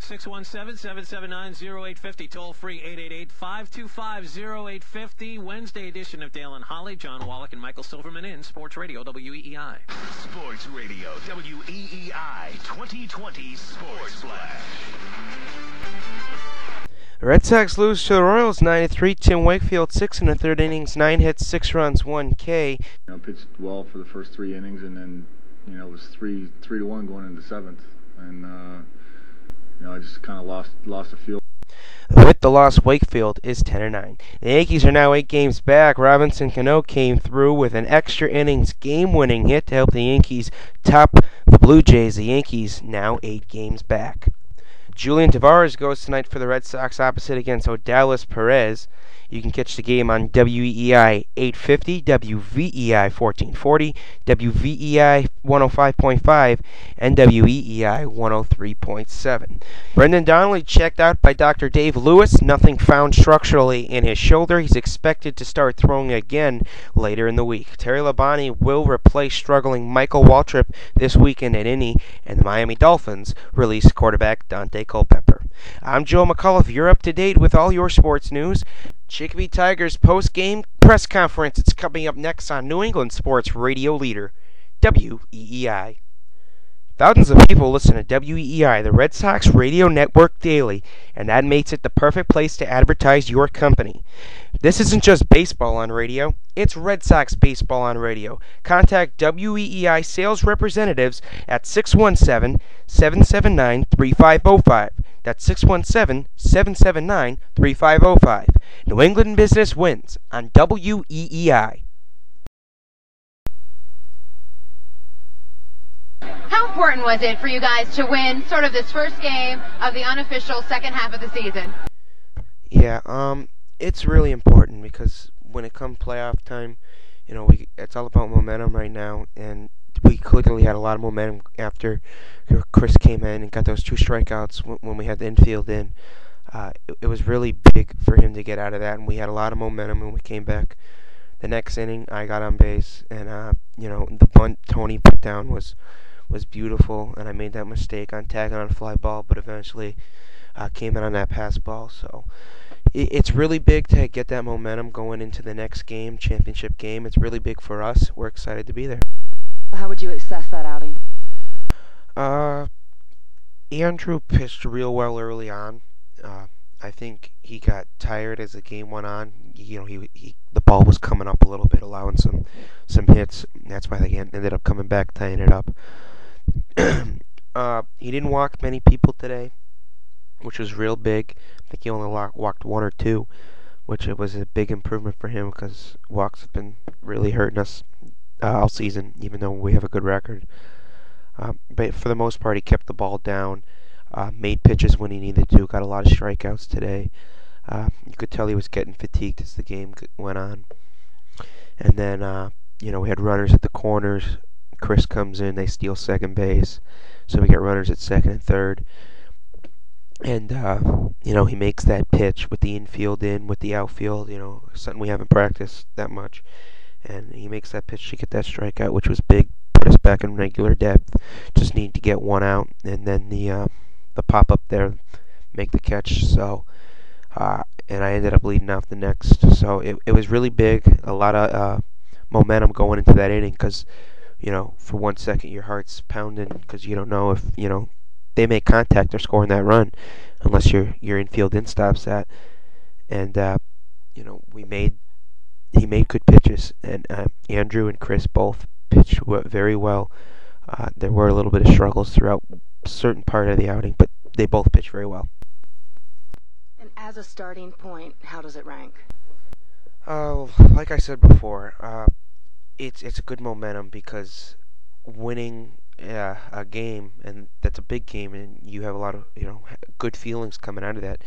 617-779-0850. Toll free 888-525-0850. Wednesday edition of Dale and Holly. John Wallach and Michael Silverman in Sports Radio WEEI. Sports Radio WEEI 2020 Sports Flash. The Red Sox lose to the Royals 9-3. Tim Wakefield, 6 in the third innings, 9 hits, 6 runs, 1 K. Pitched well for the first 3 innings, and then it was 3-1 going into 7th, and I just kind of lost the feel. With the loss, Wakefield is 10-9. The Yankees are now 8 games back. Robinson Cano came through with an extra innings game-winning hit to help the Yankees top the Blue Jays. The Yankees now 8 games back. Julian Tavares goes tonight for the Red Sox opposite against Odalis Perez. You can catch the game on WEEI 850, WVEI 1440, WVEI 105.5, and WEEI 103.7. Brendan Donnelly checked out by Dr. Dave Lewis. Nothing found structurally in his shoulder. He's expected to start throwing again later in the week. Terry Labonte will replace struggling Michael Waltrip this weekend at Indy, and the Miami Dolphins release quarterback Dante Culpepper. I'm Joe McCullough. You're up to date with all your sports news. Chicopee Tigers post-game press conference. It's coming up next on New England Sports Radio Leader, WEEI. Thousands of people listen to WEEI, the Red Sox radio network, daily, and that makes it the perfect place to advertise your company. This isn't just baseball on radio, it's Red Sox baseball on radio. Contact WEEI sales representatives at 617-779-3505. That's 617-779-3505. New England business wins on WEEI. How important was it for you guys to win sort of this first game of the unofficial second half of the season? Yeah, it's really important because when it comes playoff time, it's all about momentum right now, and we clearly had a lot of momentum after Chris came in and got those 2 strikeouts when we had the infield in. It was really big for him to get out of that, and we had a lot of momentum when we came back. The next inning, I got on base, and the bunt Tony put down was beautiful, and I made that mistake on tagging on a fly ball, but eventually came in on that pass ball. So it's really big to get that momentum going into the next game, championship game. It's really big for us. We're excited to be there. How would you assess that outing? Andrew pitched real well early on. I think he got tired as the game went on. The ball was coming up a little bit, allowing some hits. That's why they ended up coming back, tying it up. He didn't walk many people today, which was real big. I think he only walked 1 or 2, which it was a big improvement for him because walks have been really hurting us all season, even though we have a good record. But for the most part, he kept the ball down, made pitches when he needed to, got a lot of strikeouts today. You could tell he was getting fatigued as the game went on. And then, we had runners at the corners. Chris comes in, they steal second base. So we get runners at second and third. And, he makes that pitch with the infield in, with the outfield, something we haven't practiced that much. And he makes that pitch to get that strikeout, which was big, put us back in regular depth. Just need to get one out, and then the pop-up there, make the catch. So, and I ended up leading off the next. So it was really big, a lot of momentum going into that inning because, for 1 second your heart's pounding because you don't know if, they make contact or scoring that run unless your infield in stops that. And, he made good pitches, and Andrew and Chris both pitched very well. There were a little bit of struggles throughout a certain part of the outing, but they both pitched very well. And as a starting point, how does it rank? Like I said before, it's a good momentum because winning a game, and that's a big game, and you have a lot of good feelings coming out of that.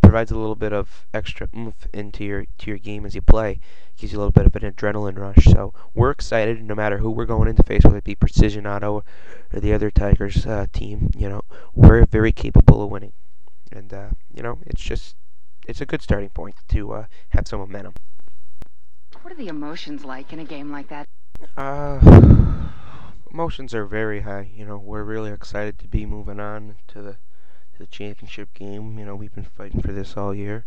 Provides a little bit of extra oomph into your game as you play. Gives you a little bit of an adrenaline rush. So we're excited no matter who we're going into face, whether it be Precision Auto or the other Tigers team. We're very capable of winning, and it's a good starting point to have some momentum. What are the emotions like in a game like that? Emotions are very high. We're really excited to be moving on to the the championship game. You know, we've been fighting for this all year.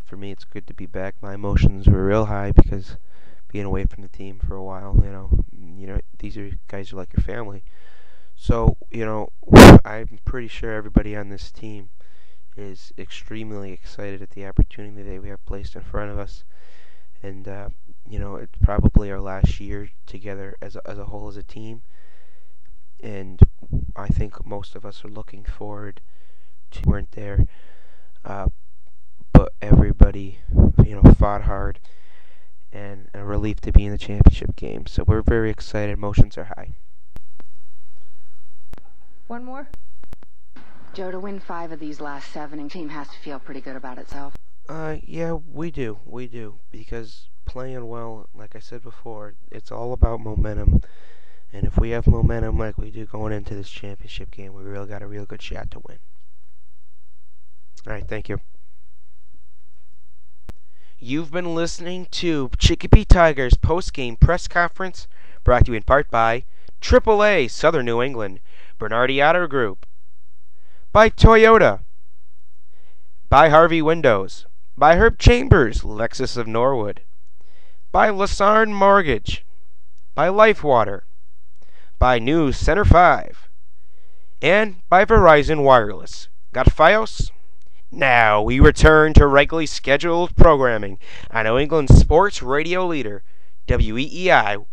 For me, it's good to be back. My emotions were real high because being away from the team for a while, you know, these guys are like your family. So, you know, I'm pretty sure everybody on this team is extremely excited at the opportunity that we have placed in front of us. And, you know, it's probably our last year together as a whole as a team. And I think most of us are looking forward to weren't there. But everybody, you know, fought hard, and a relief to be in the championship game. So we're very excited. Emotions are high. One more? Joe, to win 5 of these last 7, the team has to feel pretty good about itself. Yeah, we do, because playing well, like I said before, it's all about momentum. And if we have momentum like we do going into this championship game, we really got a real good shot to win. All right, thank you. You've been listening to Chicopee Tigers post-game press conference, brought to you in part by AAA Southern New England, Bernardi Auto Group, by Toyota, by Harvey Windows, by Herb Chambers, Lexus of Norwood, by Lasarne Mortgage, by LifeWater, by News Center 5, and by Verizon Wireless. Got Fios? Now we return to regularly scheduled programming on New England sports radio leader, WEEI